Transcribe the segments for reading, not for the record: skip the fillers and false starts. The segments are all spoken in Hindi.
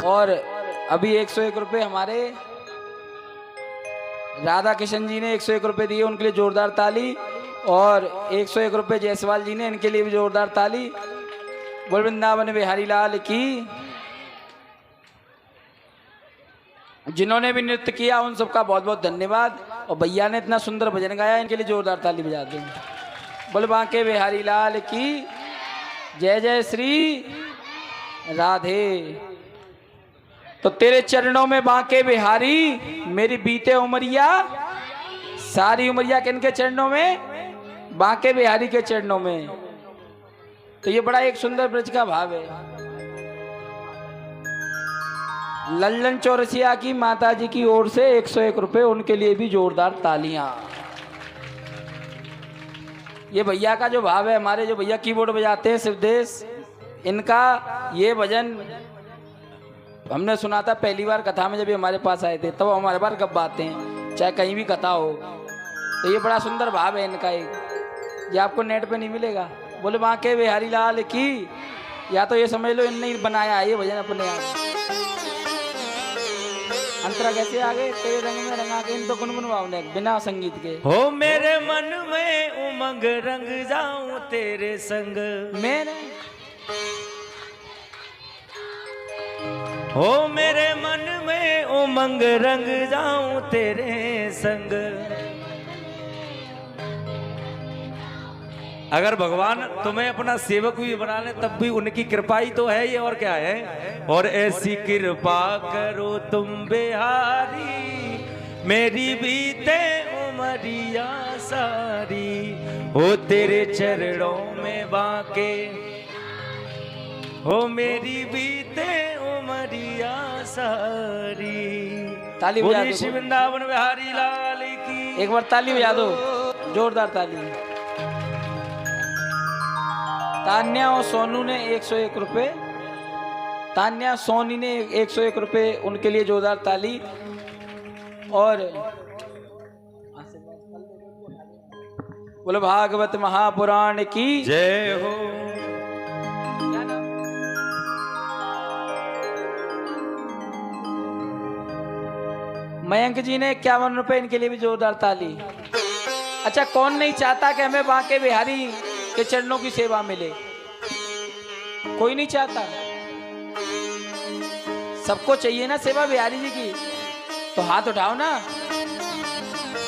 और अभी 101 रुपये हमारे राधा किशन जी ने 101 रुपये दिए, उनके लिए जोरदार ताली। और 101 रुपये जायसवाल जी ने, इनके लिए भी जोरदार ताली। बोल वृंदावन बिहारी लाल की। जिन्होंने भी नृत्य किया उन सबका बहुत बहुत धन्यवाद। और भैया ने इतना सुंदर भजन गाया, इनके लिए जोरदार ताली बजा दें। बोल बांके बिहारी लाल की जय। जय श्री राधे। तो तेरे चरणों में बांके बिहारी, मेरी बीते उमरिया सारी उमरिया किनके चरणों में? बांके बिहारी के चरणों में। तो ये बड़ा एक सुंदर ब्रज का भाव है। लल्लन चौरसिया की माता जी की ओर से 101 रुपये, उनके लिए भी जोरदार तालियां। ये भैया का जो भाव है, हमारे जो भैया कीबोर्ड बजाते हैं शिवदेश, इनका ये भजन हमने सुना था पहली बार कथा में, जब ये हमारे पास आए थे तब तो हमारे बार कब बातें हैं, चाहे कहीं भी कथा हो। तो ये बड़ा सुंदर भाव है इनका एक, ये आपको नेट पे नहीं मिलेगा। बोले बांके बिहारी लाल की। या तो ये समझ लो इनने बनाया है ये भजन अपने आप। अंतरा कैसे आ गए? तेरे रंग में रंगा के इन तो गुनगुनवाओ ने बिना संगीत के। हो मेरे मन में उमंग रंग जाऊं तेरे संग, मेरे हो मेरे मन में उमंग रंग जाऊं तेरे संग। अगर भगवान तुम्हें अपना सेवक भी बना ले तब भी उनकी कृपा ही तो है ये, और क्या है। और ऐसी कृपा करो तुम बिहारी, मेरी बीते उमरिया सारी, हो तेरे चरणों में बांके, हो मेरी बीते उमरिया सारी। ताली बजा दो। श्री वृंदावन बिहारी लाल की। एक बार ताली बजा दो, जोरदार ताली। तान्या और सोनू ने 101 रुपये, तान्या सोनी ने 101 रुपये, उनके लिए जोरदार ताली। और बोलो भागवत महापुराण की जय हो। मयंक जी ने 51 रुपये, इनके लिए भी जोरदार ताली। अच्छा, कौन नहीं चाहता कि हमें बांके बिहारी के चरणों की सेवा मिले? कोई नहीं चाहता, सबको चाहिए ना सेवा बिहारी जी की। तो हाथ उठाओ ना।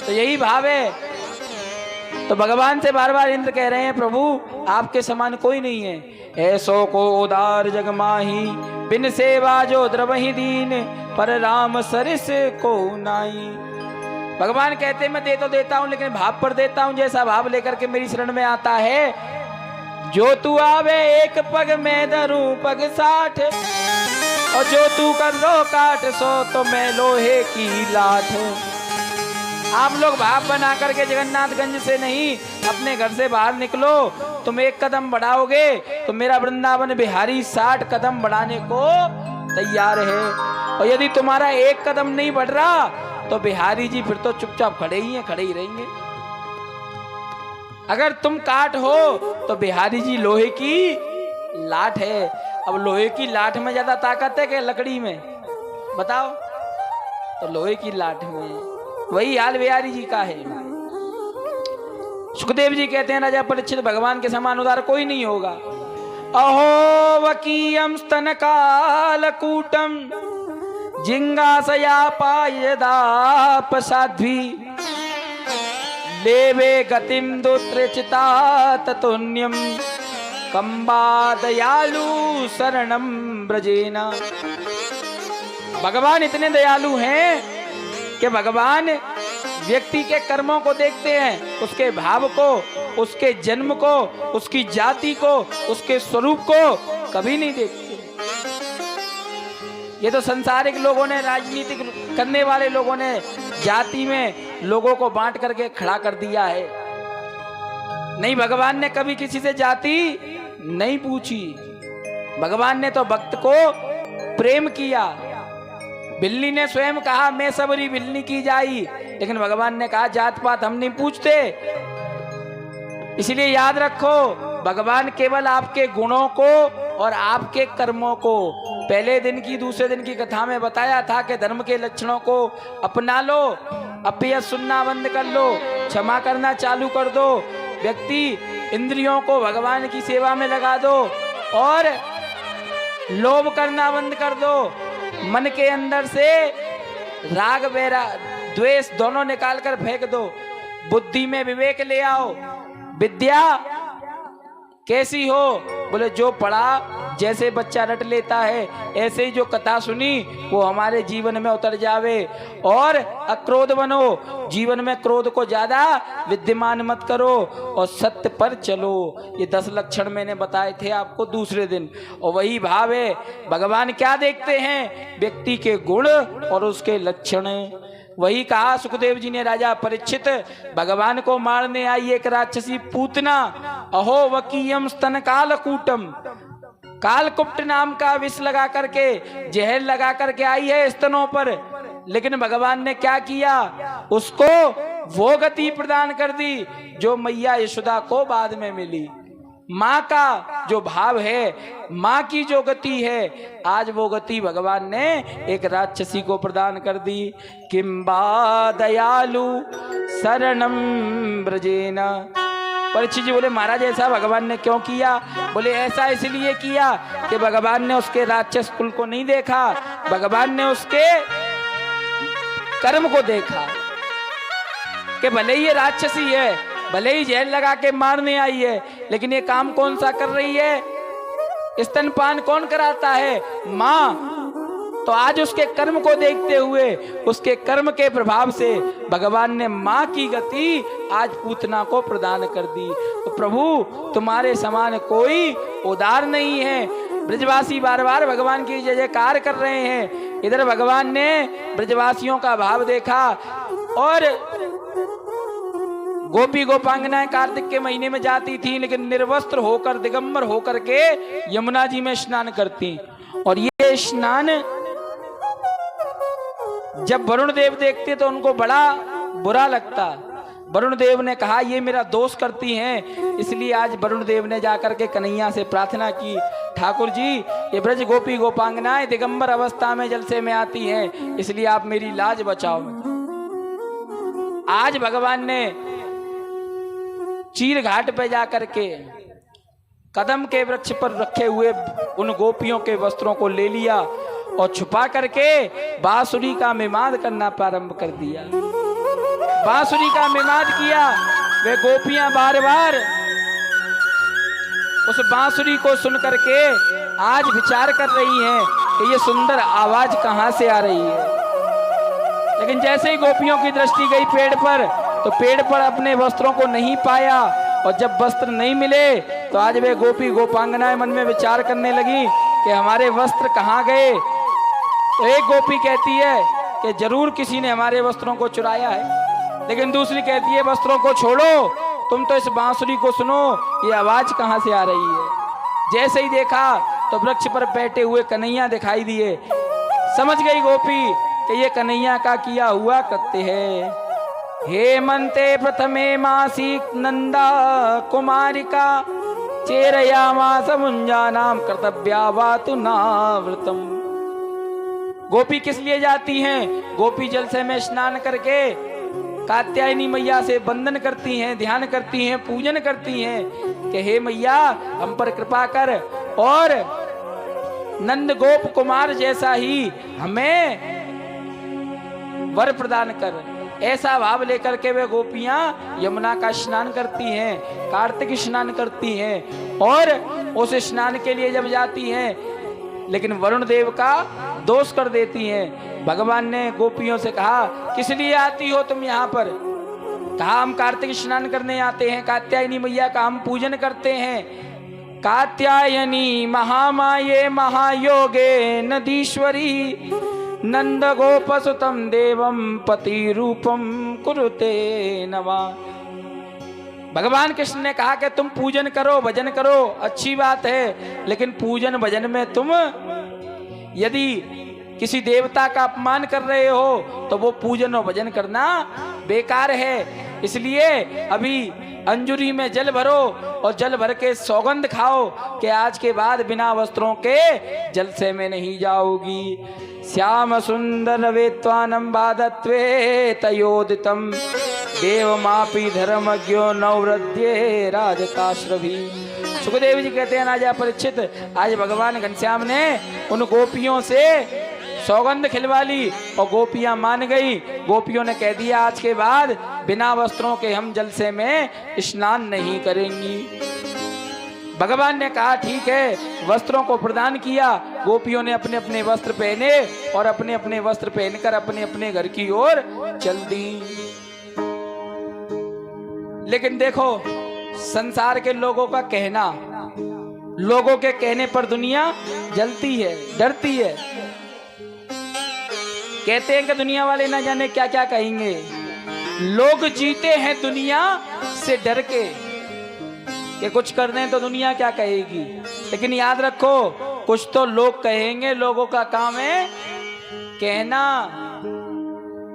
तो यही भाव है। तो भगवान से बार बार इंद्र कह रहे हैं, प्रभु आपके समान कोई नहीं है। ऐसो को उदार जग माही, बिन सेवा जो द्रवहि दीन, पर राम सरिस को नाई। भगवान कहते हैं मैं दे तो देता हूं, लेकिन भाव पर देता हूं। जैसा भाव लेकर के मेरी शरण में आता है, जो तू आवे एक पग में धरूं पग 60, और जो तू कर लो काट 100, तो मैं लोहे की लाठ। आप लोग भाव बना करके जगन्नाथगंज से नहीं, अपने घर से बाहर निकलो। तुम एक कदम बढ़ाओगे तो मेरा वृंदावन बिहारी 60 कदम बढ़ाने को तैयार है। और यदि तुम्हारा एक कदम नहीं बढ़ रहा तो बिहारी जी फिर तो चुपचाप खड़े ही हैं, खड़े ही रहेंगे। अगर तुम काट हो तो बिहारी जी लोहे की लाठ है। अब लोहे की लाठ में ज्यादा ताकत है कि लकड़ी में? बताओ। तो लोहे की लाठ में वही हाल बिहारी जी का है। सुखदेव जी कहते हैं राजा परीक्षित, भगवान के समान उदार कोई नहीं होगा। अहो वकीयम स्तन काल कूटम, जिंगासया पायदाप साध्वी, लेवे गतिम दुत्रिचिता ततुन्यम, कंबा दयालु शरणम ब्रजेना। भगवान इतने दयालु हैं कि भगवान व्यक्ति के कर्मों को देखते हैं, उसके भाव को, उसके जन्म को, उसकी जाति को, उसके स्वरूप को कभी नहीं देखते। ये तो संसारिक लोगों ने, राजनीतिक करने वाले लोगों ने जाति में लोगों को बांट करके खड़ा कर दिया है। नहीं, भगवान ने कभी किसी से जाति नहीं पूछी। भगवान ने तो भक्त को प्रेम किया। बिल्ली ने स्वयं कहा मैं सबरी बिल्ली की जाई, लेकिन भगवान ने कहा जात पात हम नहीं पूछते। इसलिए याद रखो, भगवान केवल आपके गुणों को और आपके कर्मों को पहले दिन की दूसरे दिन की कथा में बताया था कि धर्म के लक्षणों को अपना लो, अपयश सुनना बंद कर लो, क्षमा करना चालू कर दो, व्यक्ति इंद्रियों को भगवान की सेवा में लगा दो और लोभ करना बंद कर दो। मन के अंदर से राग वैरा द्वेष दोनों निकाल कर फेंक दो। बुद्धि में विवेक ले आओ। विद्या कैसी हो? बोले जो पढ़ा जैसे बच्चा रट लेता है, ऐसे ही जो कथा सुनी वो हमारे जीवन में उतर जावे। और अक्रोध बनो, जीवन में क्रोध को ज्यादा विद्यमान मत करो और सत्य पर चलो। ये 10 लक्षण मैंने बताए थे आपको दूसरे दिन। और वही भाव है, भगवान क्या देखते हैं? व्यक्ति के गुण और उसके लक्षण। वही कहा सुखदेव जी ने राजा परीक्षित, भगवान को मारने आई एक राक्षसी पूतना, अहो वकीयम स्तन कालकूटम, कालकुप्ट नाम का विष लगा करके, जहर लगा करके आई है स्तनों पर। लेकिन भगवान ने क्या किया? उसको वो गति प्रदान कर दी जो मैया यशोदा को बाद में मिली। माँ का जो भाव है, माँ की जो गति है, आज वो गति भगवान ने एक राक्षसी को प्रदान कर दी। किंबा दयालु शरणम ब्रजेन। परीक्षित जी बोले महाराज ऐसा भगवान ने क्यों किया? बोले ऐसा इसलिए किया कि भगवान ने उसके राक्षस कुल को नहीं देखा, भगवान ने उसके कर्म को देखा कि भले ही ये राक्षसी है, भले ही जेल लगा के मारने आई है, लेकिन ये काम कौन सा कर रही है? स्तनपान कौन कराता है? माँ। तो आज उसके कर्म को देखते हुए, उसके कर्म के प्रभाव से भगवान ने माँ की गति आज पूतना को प्रदान कर दी। तो प्रभु तुम्हारे समान कोई उदार नहीं है। ब्रजवासी बार बार भगवान की जय जयकार कर रहे हैं। इधर भगवान ने ब्रजवासियों का भाव देखा और गोपी गोपांगनाएं कार्तिक के महीने में जाती थी, लेकिन निर्वस्त्र होकर दिगंबर होकर के यमुना जी में स्नान करती। और ये स्नान जब वरुण देव देखते तो उनको बड़ा बुरा लगता। वरुण देव ने कहा ये मेरा दोष करती हैं, इसलिए आज वरुण देव ने जाकर के कन्हैया से प्रार्थना की, ठाकुर जी ये ब्रज गोपी गोपांगनाएं दिगंबर अवस्था में जलसे में आती हैं, इसलिए आप मेरी लाज बचाओ। आज भगवान ने चीर घाट पे जाकर के कदम के वृक्ष पर रखे हुए उन गोपियों के वस्त्रों को ले लिया और छुपा करके बांसुरी का मिमाद करना प्रारंभ कर दिया। बांसुरी का मिमाद किया। वे गोपियां बार बार उस बांसुरी को सुन करके आज विचार कर रही हैं कि ये सुंदर आवाज कहां से आ रही है। लेकिन जैसे ही गोपियों की दृष्टि गई पेड़ पर, तो पेड़ पर अपने वस्त्रों को नहीं पाया। और जब वस्त्र नहीं मिले तो आज वे गोपी गोपांगनाएं मन में विचार करने लगी कि हमारे वस्त्र कहाँ गए। तो एक गोपी कहती है कि जरूर किसी ने हमारे वस्त्रों को चुराया है, लेकिन दूसरी कहती है वस्त्रों को छोड़ो, तुम तो इस बांसुरी को सुनो, ये आवाज कहाँ से आ रही है। जैसे ही देखा तो वृक्ष पर बैठे हुए कन्हैया दिखाई दिए। समझ गई गोपी कि ये कन्हैया का किया हुआ कृत्य है। हेमंते प्रथमे मासी नंदा कुमारिका चेरयामास मुंजानाम कर्तव्यावातु नावृतम। गोपी किस लिए जाती हैं? गोपी जलसे में स्नान करके कात्यायनी मैया से वंदन करती हैं, ध्यान करती हैं, पूजन करती हैं कि हे मैया हम पर कृपा कर और नंद गोप कुमार जैसा ही हमें वर प्रदान कर। ऐसा भाव लेकर के वे गोपियां यमुना का स्नान करती हैं, कार्तिक स्नान करती हैं और उस स्नान के लिए जब जाती हैं, लेकिन वरुण देव का दोष कर देती हैं। भगवान ने गोपियों से कहा किस लिए आती हो तुम यहाँ पर? कहा हम कार्तिक स्नान करने आते हैं, कात्यायनी मैया का हम पूजन करते हैं। कात्यायनी महामाये महायोगे नदीश्वरी नंद गोपसुतम देवम पति रूपम कुरुते नवा। भगवान कृष्ण ने कहा कि तुम पूजन करो, भजन करो, अच्छी बात है, लेकिन पूजन भजन में तुम यदि किसी देवता का अपमान कर रहे हो तो वो पूजन और भजन करना बेकार है। इसलिए अभी अंजुरी में जल भरो और जल भर के सौगंध खाओ कि आज के बाद बिना वस्त्रों के जलसे में नहीं जाओगी। श्याम सुंदर वेत्वानम बाधत्वे तयोदितम देवमापि धर्मज्ञो नवृद्ये राजकाश्रभी। सुखदेव जी कहते हैं राजा परीक्षित, आज भगवान घनश्याम ने उन गोपियों से सौगंध खिलवा ली और गोपियां मान गई। गोपियों ने कह दिया आज के बाद बिना वस्त्रों के हम जलसे में स्नान नहीं करेंगी। भगवान ने कहा ठीक है, वस्त्रों को प्रदान किया। गोपियों ने अपने अपने वस्त्र पहने और अपने अपने वस्त्र पहनकर अपने अपने घर की ओर चल दी। लेकिन देखो संसार के लोगों का कहना, लोगों के कहने पर दुनिया जलती है, डरती है। कहते हैं कि दुनिया वाले ना जाने क्या क्या कहेंगे। लोग जीते हैं दुनिया से डर के कि कुछ कर दें तो दुनिया क्या कहेगी। लेकिन याद रखो कुछ तो लोग कहेंगे, लोगों का काम है कहना।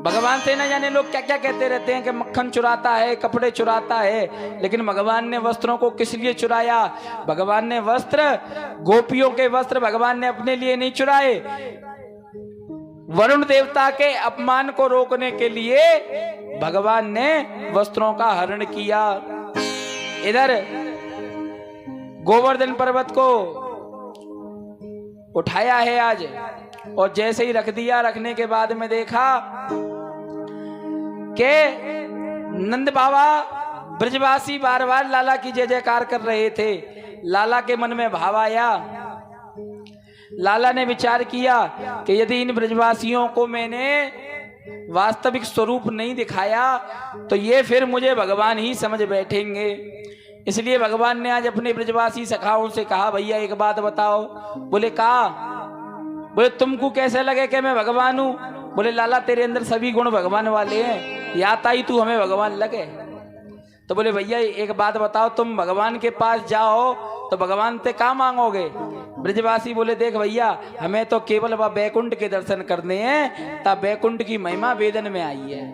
भगवान से ना जाने लोग क्या क्या कहते रहते हैं कि मक्खन चुराता है, कपड़े चुराता है। लेकिन भगवान ने वस्त्रों को किस लिए चुराया? भगवान ने वस्त्र, गोपियों के वस्त्र भगवान ने अपने लिए नहीं चुराए। वरुण देवता के अपमान को रोकने के लिए भगवान ने वस्त्रों का हरण किया। इधर गोवर्धन पर्वत को उठाया है आज, और जैसे ही रख दिया, रखने के बाद में देखा कि नंद बाबा ब्रजवासी बार बार लाला की जय जयकार कर रहे थे। लाला के मन में भाव आया। लाला ने विचार किया कि यदि इन ब्रजवासियों को मैंने वास्तविक स्वरूप नहीं दिखाया तो ये फिर मुझे भगवान ही समझ बैठेंगे। इसलिए भगवान ने आज अपने ब्रजवासी सखाओं से कहा, भैया एक बात बताओ। बोले कहा? बोले तुमको कैसे लगे कि मैं भगवान हूं? बोले लाला तेरे अंदर सभी गुण भगवान वाले हैं, या ताई तू हमें भगवान लगे। तो बोले भैया एक बात बताओ, तुम भगवान के पास जाओ तो भगवान से क्या मांगोगे? ब्रजवासी बोले देख भैया, हमें तो केवल वह बैकुंठ के दर्शन करने हैं, तब बैकुंठ की महिमा वेदन में आई है।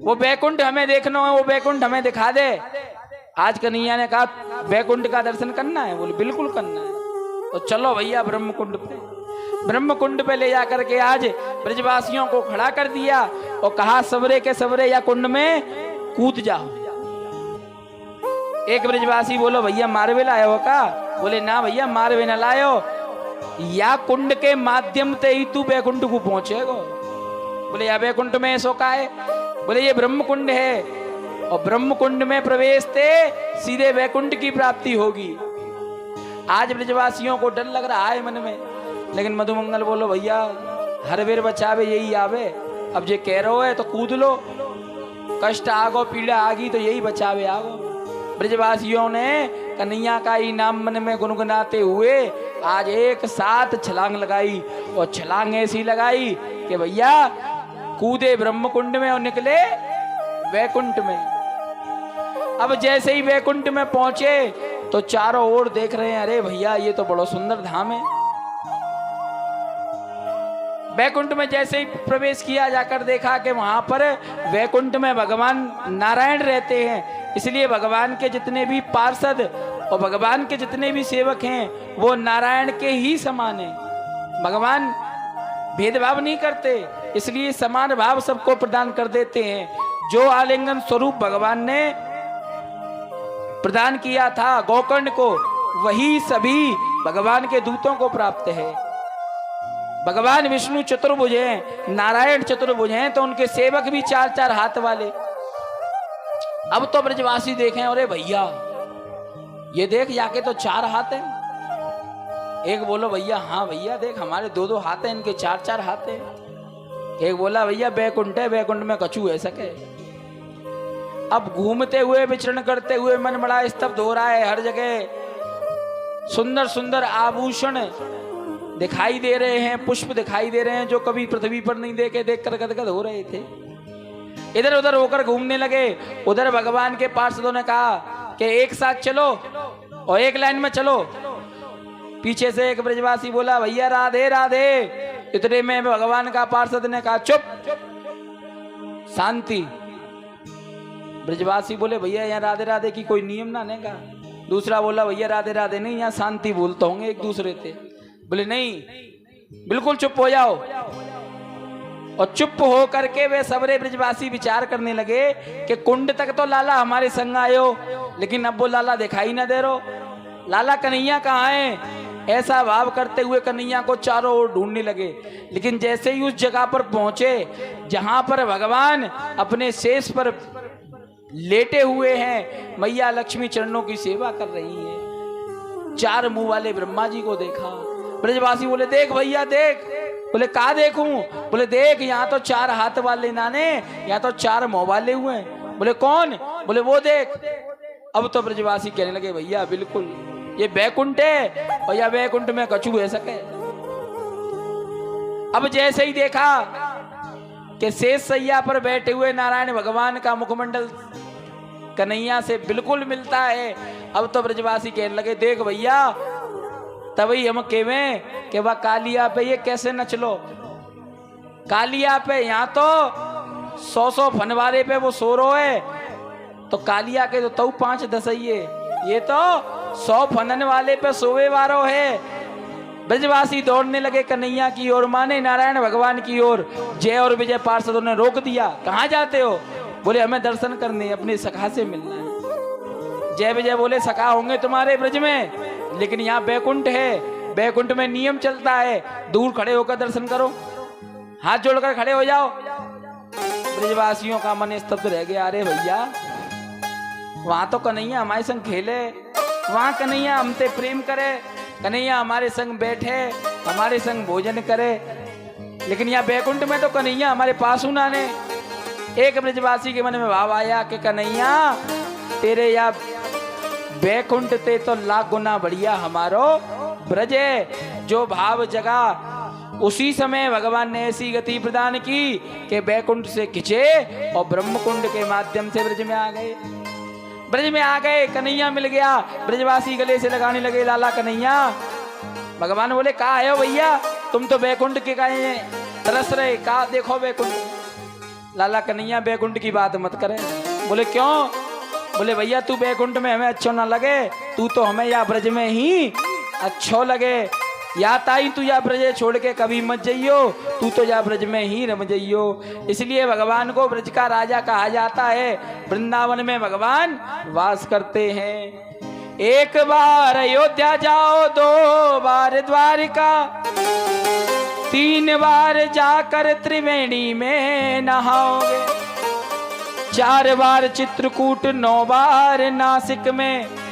वो बैकुंठ हमें देखना है, वो बैकुंठ हमें दिखा दे। आज कन्हैया ने कहा बैकुंठ का दर्शन करना है? बोले बिल्कुल करना है। तो चलो भैया ब्रह्मकुंड पे। ब्रह्मकुंड पे ले जाकर के आज ब्रजवासियों को खड़ा कर दिया और कहा सवरे के सवरे या कुंड में कूद जाओ। एक ब्रजवासी बोलो भैया मारवे लाए हो का? बोले ना भैया मारवे न लायो, या कुंड के माध्यम से ही तू बैकुंठ को पहुंचेगो। बोले या बैकुंठ में ऐसो का है? बोले ये ब्रह्म कुंड है, और ब्रह्म कुंड में प्रवेश से सीधे बैकुंठ की प्राप्ति होगी। आज ब्रजवासियों को डर लग रहा है मन में, लेकिन मधुमंगल बोलो भैया हर बेर बचावे यही आवे। अब जे कह रहे है तो कूद लो, कष्ट आगो पीड़ा आगी तो यही बचावे आगो। ब्रजवासियों ने कन्हैया का ही नाम मन में गुनगुनाते हुए आज एक साथ छलांग लगाई, और छलांग ऐसी लगाई कि भैया कूदे ब्रह्मकुंड में और निकले वैकुंठ में। अब जैसे ही वैकुंठ में पहुंचे तो चारों ओर देख रहे हैं, अरे भैया ये तो बड़ा सुंदर धाम है। वैकुंठ में जैसे ही प्रवेश किया, जाकर देखा कि वहां पर वैकुंठ में भगवान नारायण रहते हैं। इसलिए भगवान के जितने भी पार्षद और भगवान के जितने भी सेवक हैं वो नारायण के ही समान हैं। भगवान भेदभाव नहीं करते, इसलिए समान भाव सबको प्रदान कर देते हैं। जो आलिंगन स्वरूप भगवान ने प्रदान किया था गोकर्ण को, वही सभी भगवान के दूतों को प्राप्त है। भगवान विष्णु चतुर्भुज हैं, नारायण चतुर्भुज हैं, तो उनके सेवक भी चार चार हाथ वाले। अब तो ब्रजवासी देखें, अरे भैया ये देख जाके तो चार हाथ हैं। एक बोलो भैया हाँ भैया देख हमारे दो दो हाथ हैं, इनके चार चार हाथ हैं। एक बोला भैया बैकुंठ है, बैकुंठ में कछू है सके। अब घूमते हुए विचरण करते हुए मन बड़ा स्तब्ध हो रहा है। हर जगह सुंदर सुंदर आभूषण दिखाई दे रहे हैं, पुष्प दिखाई दे रहे हैं जो कभी पृथ्वी पर नहीं देखे, देखकर गदगद हो रहे थे। इधर उधर होकर घूमने लगे। उधर भगवान के पार्षदों ने कहा कि एक साथ चलो और एक लाइन में चलो। पीछे से एक ब्रजवासी बोला भैया राधे राधे। इतने में भगवान का पार्षद ने कहा चुप शांति। ब्रजवासी बोले भैया यहाँ राधे राधे की कोई नियम ना ने का। दूसरा बोला भैया राधे राधे नहीं, यहाँ शांति बोलते होंगे एक दूसरे से। बोले नहीं, बिल्कुल चुप हो जाओ। और चुप हो करके वे सबरे ब्रजवासी विचार करने लगे कि कुंड तक तो लाला हमारे संग आयो, लेकिन अब वो लाला दिखाई ना दे रो, लाला कन्हैया कहाँ है। ऐसा भाव करते हुए कन्हैया को चारों ओर ढूंढने लगे। लेकिन जैसे ही उस जगह पर पहुंचे जहां पर भगवान अपने शेष पर लेटे हुए हैं, मैया लक्ष्मी चरणों की सेवा कर रही हैं, चार मुंह वाले ब्रह्मा जी को देखा। ब्रजवासी बोले देख भैया देख। बोले कहा देखूं? बोले देख यहाँ तो चार हाथ वाले नाने, यहाँ तो चार मुंह वाले हुए हैं। बोले कौन? बोले वो देख। अब तो ब्रजवासी कहने लगे भैया बिल्कुल ये बैकुंठ है, और या बैकुंठ में कछू है सके। अब जैसे ही देखा कि शेष सैया पर बैठे हुए नारायण भगवान का मुखमंडल कन्हैया से बिल्कुल मिलता है, अब तो ब्रजवासी कहने लगे देख भैया, तभी हम कहें कि वह कालिया पे ये कैसे नचलो। कालिया पे यहाँ तो 100 फनवारे पे वो सो रो है, तो कालिया के तो 5 दसइये, ये तो 100 फनन वाले पे सोवे वारो है। ब्रजवासी दौड़ने लगे कन्हैया की ओर, माने नारायण भगवान की ओर। जय और विजय पार्षदों ने रोक दिया। कहाँ जाते हो? बोले हमें दर्शन करने, अपनी सखा से मिलना है। जय विजय बोले सखा होंगे तुम्हारे ब्रज में, लेकिन यहाँ बैकुंठ है, बैकुंठ में नियम चलता है, दूर खड़े होकर दर्शन करो, हाथ जोड़कर खड़े हो जाओ। ब्रजवासियों का मन स्तब्ध रह गया। अरे भैया वहां तो कन्हैया हमारे संग खेले, वहां कन्हैया हमसे प्रेम करे, कन्हैया हमारे संग बैठे, हमारे संग भोजन करे, लेकिन यहाँ बैकुंठ में तो कन्हैया हमारे पास ना ने। एक ब्रजवासी के मन में भाव आया कि कन्हैया तेरे या बैकुंठ ते तो लाख गुना बढ़िया हमारो ब्रज है। जो भाव जगा उसी समय भगवान ने ऐसी गति प्रदान की कि बैकुंठ से खिंचे और ब्रह्मकुंड के माध्यम से ब्रज में आ गए। ब्रज में आ गए, कन्हैया मिल गया। ब्रजवासी गले से लगाने लगे लाला कन्हैया। भगवान बोले कहा है भैया, तुम तो बैकुंठ के काहे तरस रहे, कहा देखो बैकुंठ। लाला कन्हैया बैकुंठ की बात मत करे। बोले क्यों? बोले भैया तू बैकुंठ में हमें अच्छो ना लगे, तू तो हमें या ब्रज में ही अच्छो लगे। या ताई तू या ब्रज छोड़ के कभी मत जइयो, तू तो या ब्रज में ही रम जइयो। इसलिए भगवान को ब्रज का राजा कहा जाता है। वृंदावन में भगवान वास करते हैं। एक बार अयोध्या जाओ, 2 बार द्वारिका, 3 बार जाकर त्रिवेणी में नहाओगे, 4 बार चित्रकूट, 9 बार नासिक में,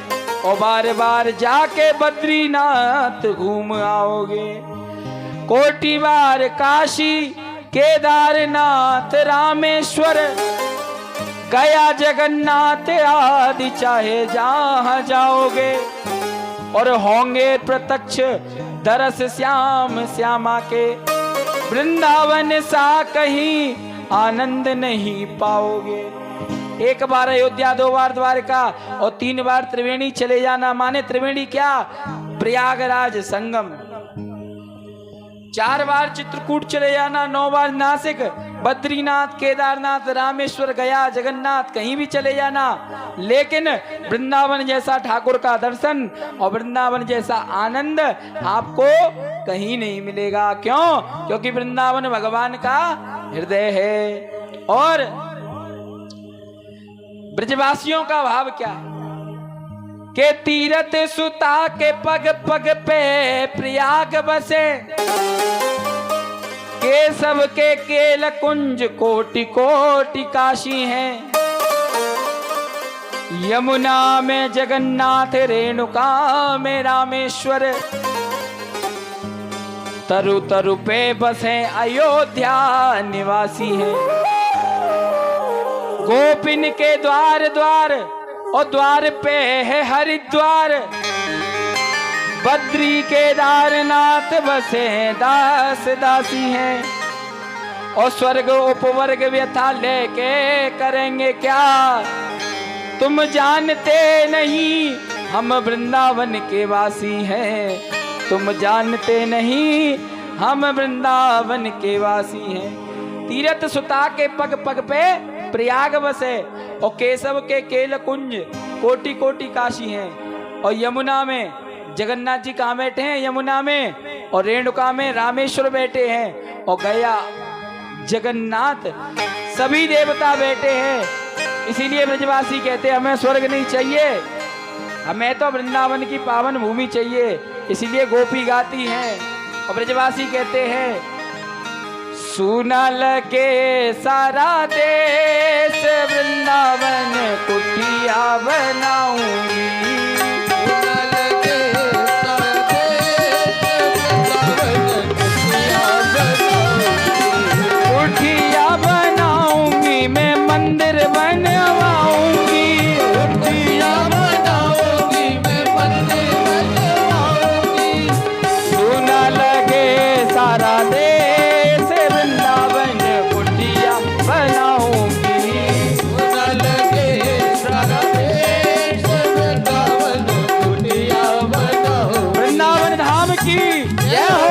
और बार बार जाके बद्रीनाथ घूम आओगे। कोटि बार काशी, केदारनाथ, रामेश्वर, गया, जगन्नाथ आदि चाहे जहां जाओगे, और होंगे प्रत्यक्ष दरस श्याम श्यामा के। वृंदावन सा कहीं आनंद नहीं पाओगे। एक बार अयोध्या, 2 बार द्वारका और 3 बार त्रिवेणी चले जाना। माने त्रिवेणी क्या? प्रयागराज संगम। 4 बार चित्रकूट चले जाना, 9 बार नासिक, बद्रीनाथ, केदारनाथ, रामेश्वर, गया, जगन्नाथ कहीं भी चले जाना। लेकिन वृंदावन जैसा ठाकुर का दर्शन और वृंदावन जैसा आनंद आपको कहीं नहीं मिलेगा। क्यों? क्योंकि वृंदावन भगवान का हृदय है। और ब्रजवासियों का भाव क्या है के तीरथ सुता के पग पग पे प्रयाग बसे, के सबके केल कुंज कोटि कोटि काशी हैं। यमुना में जगन्नाथ, रेणुका में रामेश्वर, तरु तरु पे बसे अयोध्या निवासी हैं। गोपिन के द्वार द्वार और द्वार पे है हरिद्वार, बद्री केदारनाथ बसे हैं दास दासी हैं। और स्वर्ग उपवर्ग व्यथा लेके करेंगे क्या, तुम जानते नहीं हम वृंदावन के वासी हैं। तुम जानते नहीं हम वृंदावन के वासी हैं। तीरथ सुता के पग पग पे प्रयाग बसे, और केशव के केल कुंज कोटि कोटि काशी हैं। और यमुना में जगन्नाथ जी कहाँ बैठे हैं? यमुना में। और रेणुका में रामेश्वर बैठे हैं। और गया जगन्नाथ सभी देवता बैठे हैं। इसीलिए ब्रजवासी कहते हैं हमें स्वर्ग नहीं चाहिए, हमें तो वृंदावन की पावन भूमि चाहिए। इसीलिए गोपी गाती हैं और ब्रजवासी कहते हैं सुना लगे सारा देश वृंदावन कुटिया बनाऊंगी। सुना लगे सारा देश वृंदावन कुटिया बनाऊंगी। कुटिया बनाऊंगी मैं मंदिर बनवाऊंगी। कुटिया बनाऊंगी मैं मंदिर बनवाऊंगी। सुना लगे सारा देश वृंदावन कुटिया बनाऊंगी। सुना लगे सारा देश वृंदावन कुटिया बनाऊंगी। वृंदावन धाम की जय हो।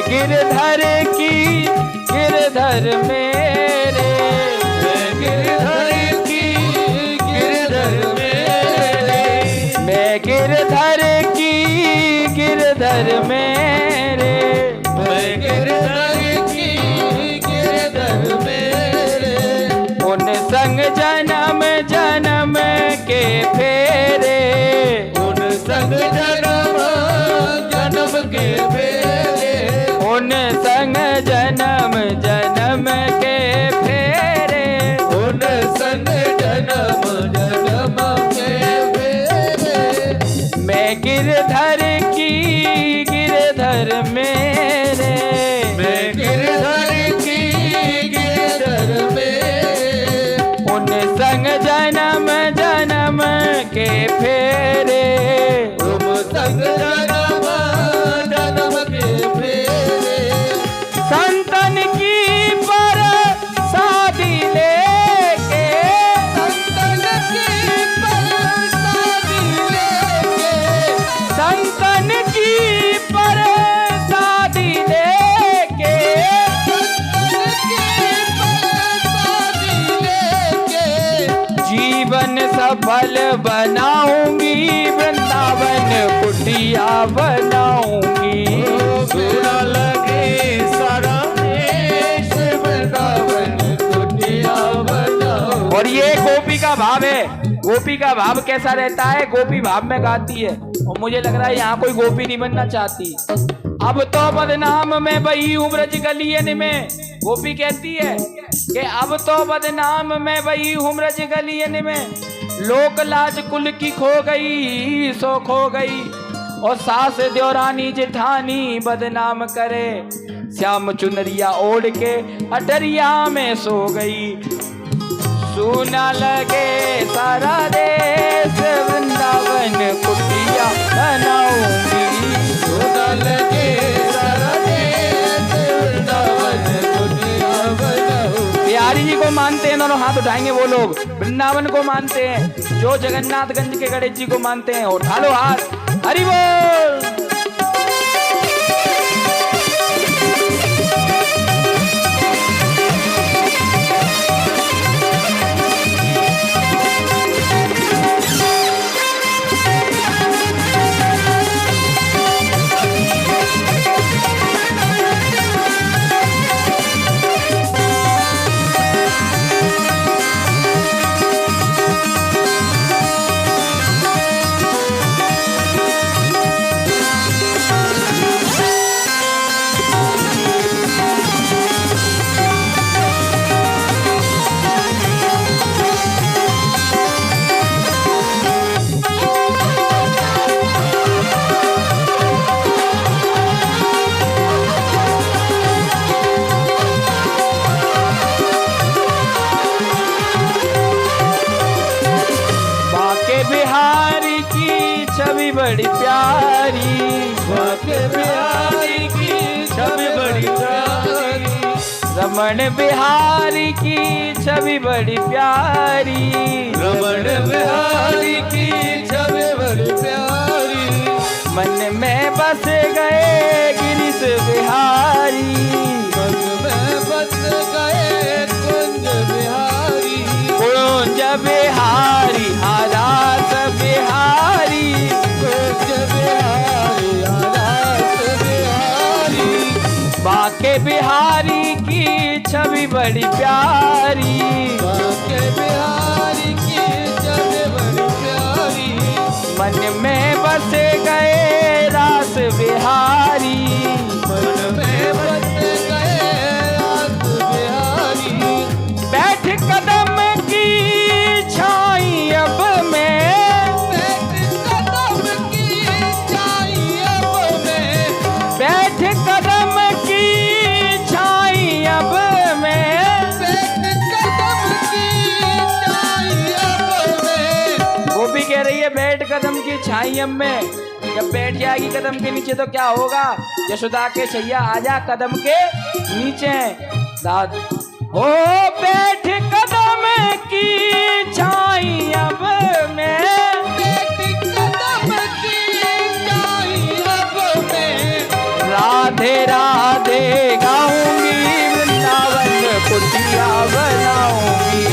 गिरधर की गिरधर मेरे, मैं गिरधर की गिरधर मेरे। मैं गिरधर की गिरधर मेरे। मैं गिरधर की गिरधर मेरे। उन संग जन्म जन्म के फेरे। उन संग जन्म जन्म के फेरे। उन संग जन्म जन्म के फेरे। उन संग जन्म जन्म के फेरे। मैं गिरधर की गिरधर मेरे। मैं गिरधर की गिरधर मेरे। उन संग जन्म जन्म के फेरे। तुम संग जन्म जन्म के फेरे। संतन की पर शादी लेके। संतन की परसादी लेके। संतन की पर शादी लेके। संतन की परसादी लेके। जीवन सफल बनाऊंगी वृंदावन कुटिया बनाऊंगी। सुना लगे सारा देश वृंदावन कुटिया बनाऊं। और ये गोपी का भाव है। गोपी का भाव कैसा रहता है? गोपी भाव में गाती है। और मुझे लग रहा है यहाँ कोई गोपी नहीं बनना चाहती। अब तो बदनाम में बही हूँ ब्रज गलियन में। गोपी कहती है कि अब तो बदनाम में बही हूँ ब्रज गलियन में। लोक लाज कुल की खो गई सो खो गई। और सास देवरानी जेठानी बदनाम करे। श्याम चुनरिया ओढ़ के अटरिया में सो गई। सुना लगे सारा देश वृंदावन कुटिया बनाऊंगी। सुना लगे सारा देश वृंदावन कुटिया बनाऊं। बिहारी जी को मानते हैं, दोनों हाथ उठाएंगे वो लोग। वृंदावन को मानते हैं, जो जगन्नाथगंज के गणेश जी को मानते हैं उठा लो हाथ। हरि बोल। बड़ी प्यारी, बाके बिहारी की छवि बड़ी प्यारी, रमण बिहारी की छवि बड़ी प्यारी, रमण बिहारी की छवि बड़ी प्यारी, मन में बस गए गिरीश बिहारी, मन में बस गए कुंज बिहारी, कुंज बिहारी आरास बिहारी, कुंज बिहारी आरास बिहारी, बाके बिहारी की छवि बड़ी प्यारी, बाके बिहारी की छवि बड़ी प्यारी, मन में बस गए रास बिहारी, मन में बस गए रास बिहारी, बैठ कदम की छाई अब मैं, बैठ कदम की छाई अब मैं, बैठ कदम की छाई अब मैं, बैठ कदम की छाई अब मैं, वो भी कह रही है बैठ कदम की छाई अब में। जब बैठ जाएगी कदम के नीचे तो क्या होगा? यशोदा के छैया आजा कदम के नीचे। दाद हो बैठ कदम की छाई अब में, बैठ कदम की छाई अब मैं, राधे राधे गाऊंगी, वृंदावन कुटिया बनाऊंगी,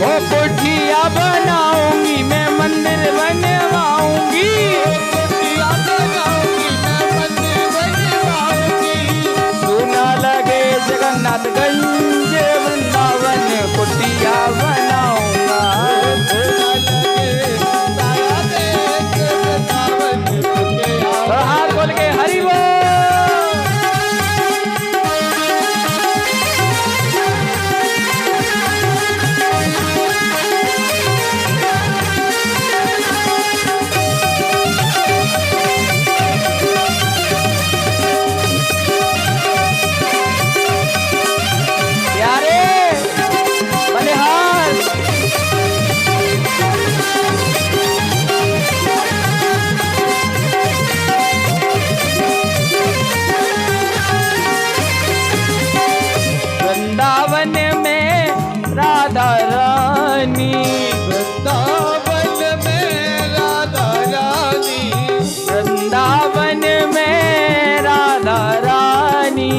वो कुटिया बनाऊंगी, मैं मंदिर बनवाऊंगी, सुना लगे जगन्नाथगंज, वृंदावन कुटिया बनाऊंगा। और हाथ बोल के हरि बोल। प्यारे बलिहार वृंदावन में राधा रानी, वृंदावन में राधा रानी, वृंदावन में राधा रानी,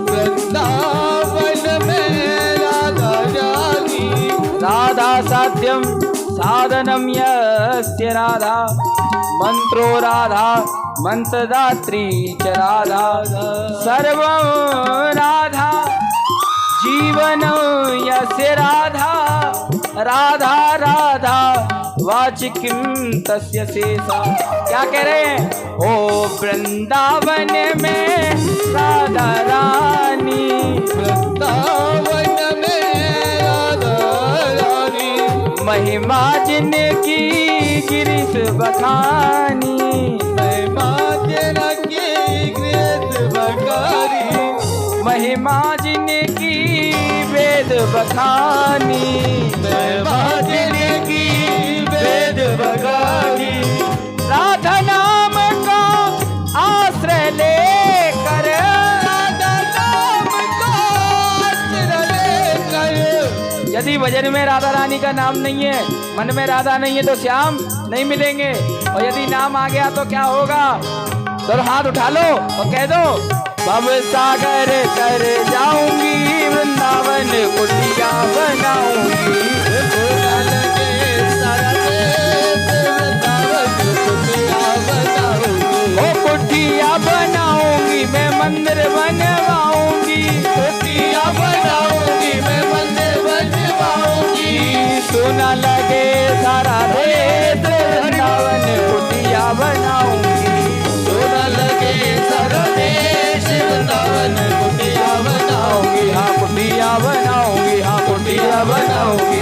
वृंदावन में राधा रानी, राधा साध्यम साधनम यस्य राधा, मंत्रो राधा मंत्रदात्री च राधा, सर्वं राधा जीवन यस्य राधा, राधा राधा वाचिकिम तस्य शेषा। क्या कह रहे हैं? ओ वृंदावन में राधा रानी, वृंदावन में राधा रानी, महिमा जिनकी गिरीश बखानी, महिमा जिनकी गिरीश बखानी, महिमा जिनकी वेद बखानी, महिमा जिनकी वेद बखानी, राधा नाम का आश्रय लेकर, राधा नाम का आश्रय लेकर, यदि भजन में राधा रानी का नाम नहीं है, मन में राधा नहीं है तो श्याम नहीं मिलेंगे। और यदि नाम आ गया तो क्या होगा? तो हाथ उठा लो और कह दो भव सागर कर जाऊंगी, वृंदावन कुटिया बनाऊंगी, बुरा लगे सारा देश, वृंदावन कुटिया बनाऊंगी, ओ कुटिया बनाऊंगी, मैं मंदिर बनवाऊंगी, कुटिया बनाऊंगी, मैं मंदिर बनवाऊंगी, सुना लगे सारा देश, वृंदावन कुटिया बनाऊंगी, सोना लगे सारा देश, वृंदावन कुटिया बनाऊंगी, हाँ कुटिया बनाऊंगी, हाँ कुटिया बनाऊंगी,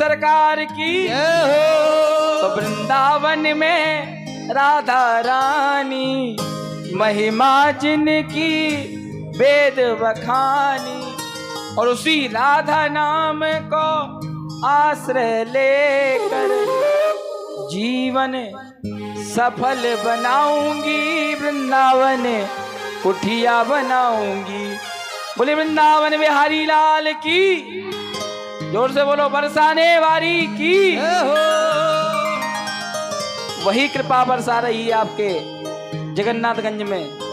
सरकार की। जय हो। तो वृंदावन में राधा रानी महिमा जिनकी वेद बखानी, और उसी राधा नाम को आश्रय लेकर जीवन सफल बनाऊंगी, वृंदावन कुठिया बनाऊंगी। बोले वृंदावन बिहारी लाल की, जोर से बोलो बरसाने वाली की। जय हो। वही कृपा बरसा रही है आपके जगन्नाथगंज में।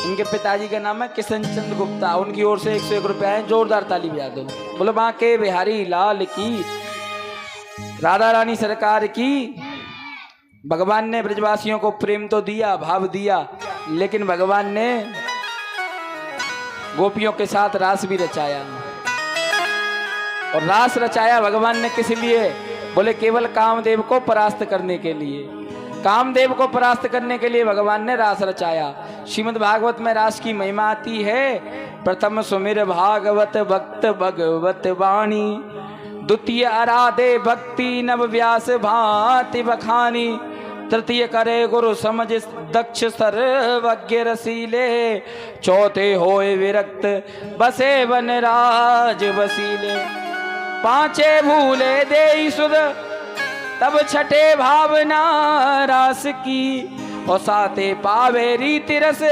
इनके पिताजी का नाम है किशन चंद्र गुप्ता, उनकी ओर से 101 रुपया है, जोरदार ताली बजा दो। बोलो बांके बिहारी लाल की, राधा रानी सरकार की। भगवान ने ब्रजवासियों को प्रेम तो दिया, भाव दिया, लेकिन भगवान ने गोपियों के साथ रास भी रचाया। और रास रचाया भगवान ने किस लिए? बोले केवल कामदेव को परास्त करने के लिए। कामदेव को परास्त करने के लिए भगवान ने रास रचाया। श्रीमद् भागवत में रास की महिमा आती है। प्रथम सुमिर भागवत भक्त भगवत वाणी, द्वितीय आराधे भक्ति नव व्यास भांति बखानी, तृतीय करे गुरु समझ दक्ष सर्वज्ञ रसीले, चौथे होए विरक्त बसे वन राज बसीले, पांचे भूले देई सुध तब छठे भावना रास की, और साते पावे रीति रस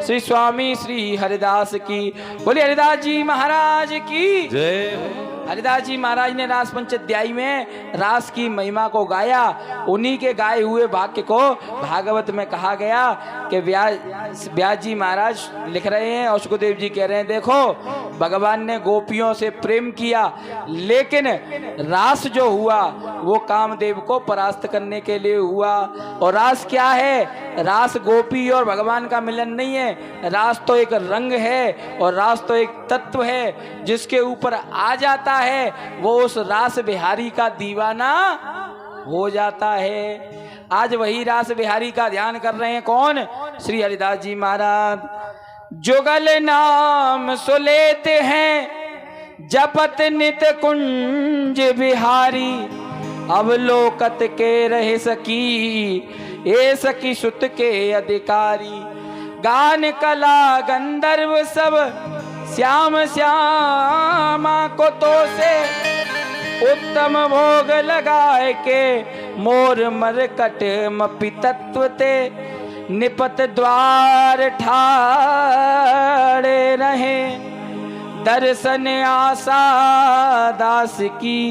श्री स्वामी श्री हरिदास की। बोले हरिदास जी महाराज की जय हो। हरिदास जी महाराज ने रास पंचाध्यायी में रास की महिमा को गाया। उन्हीं के गाए हुए वाक्य को भागवत में कहा गया कि व्यास जी महाराज लिख रहे हैं और सुखदेव जी कह रहे हैं, देखो भगवान ने गोपियों से प्रेम किया, लेकिन रास जो हुआ वो कामदेव को परास्त करने के लिए हुआ। और रास क्या है? रास गोपी और भगवान का मिलन नहीं है। रास तो एक रंग है और रास तो एक तत्व है, जिसके ऊपर आ जाता है वो उस रास बिहारी का दीवाना हो जाता है। आज वही रास बिहारी का ध्यान कर रहे हैं। कौन? श्री हरिदास जी महाराज। जुगल नाम सुलेते हैं जपत नित कुंज बिहारी, अवलोकत के रहे सकी ए सखी सुत के अधिकारी, गान कला गंधर्व सब श्याम श्यामा को तो से, उत्तम भोग लगाए के मोर मरकट मपि तत्व ते, निपत द्वार ठाड़े रहे, दर्शन आशा दास की,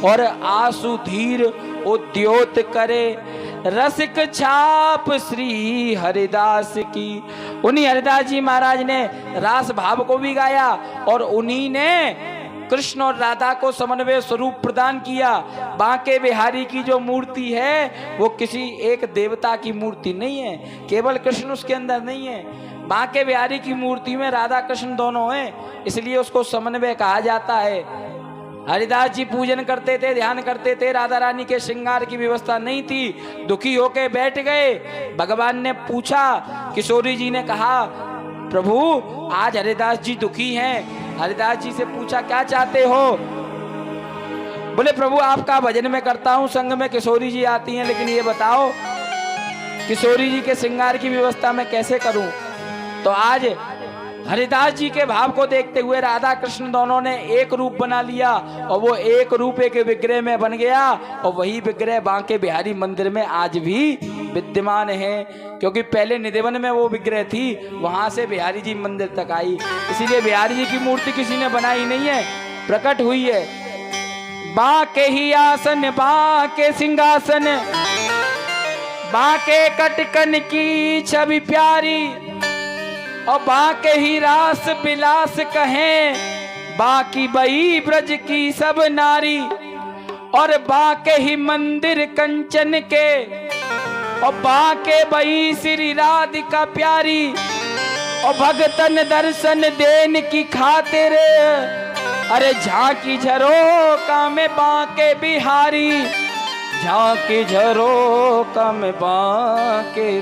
और आसु धीर उद्योत करे, रसिक छाप श्री हरिदास की। उन्हीं हरिदास जी महाराज ने रास भाव को भी गाया और उन्हीं ने कृष्ण और राधा को समन्वय स्वरूप प्रदान किया। बांके बिहारी की जो मूर्ति है वो किसी एक देवता की मूर्ति नहीं है, केवल कृष्ण उसके अंदर नहीं है। बांके बिहारी की मूर्ति में राधा कृष्ण दोनों हैं, इसलिए उसको समन्वय कहा जाता है। हरिदास जी पूजन करते थे, ध्यान करते थे, राधा रानी के श्रृंगार की व्यवस्था नहीं थी, दुखी होके बैठ गए। भगवान ने पूछा, किशोरी जी ने कहा प्रभु आज हरिदास जी दुखी हैं। हरिदास जी से पूछा क्या चाहते हो? बोले प्रभु आपका भजन में करता हूँ, संग में किशोरी जी आती हैं, लेकिन ये बताओ किशोरी जी के श्रृंगार की व्यवस्था मैं कैसे करूं? तो आज हरिदास जी के भाव को देखते हुए राधा कृष्ण दोनों ने एक रूप बना लिया और वो एक रूप एक विग्रह में बन गया, और वही विग्रह बांके बिहारी मंदिर में आज भी विद्यमान है। क्योंकि पहले निधिवन में वो विग्रह थी, वहां से बिहारी जी मंदिर तक आई, इसीलिए बिहारी जी की मूर्ति किसी ने बनाई नहीं है, प्रकट हुई है। बांके ही आसन बांके सिंहासन, बांके कटकन की छवि प्यारी, और बांके ही रास बिलास कहें बाकी बई ब्रज की सब नारी, और बांके ही मंदिर कंचन के, और बांके बई श्री राधिका प्यारी, और भगतन दर्शन देन की खातिर अरे झांकी झरोका में बांके बिहारी, झांकी झरोका में बांके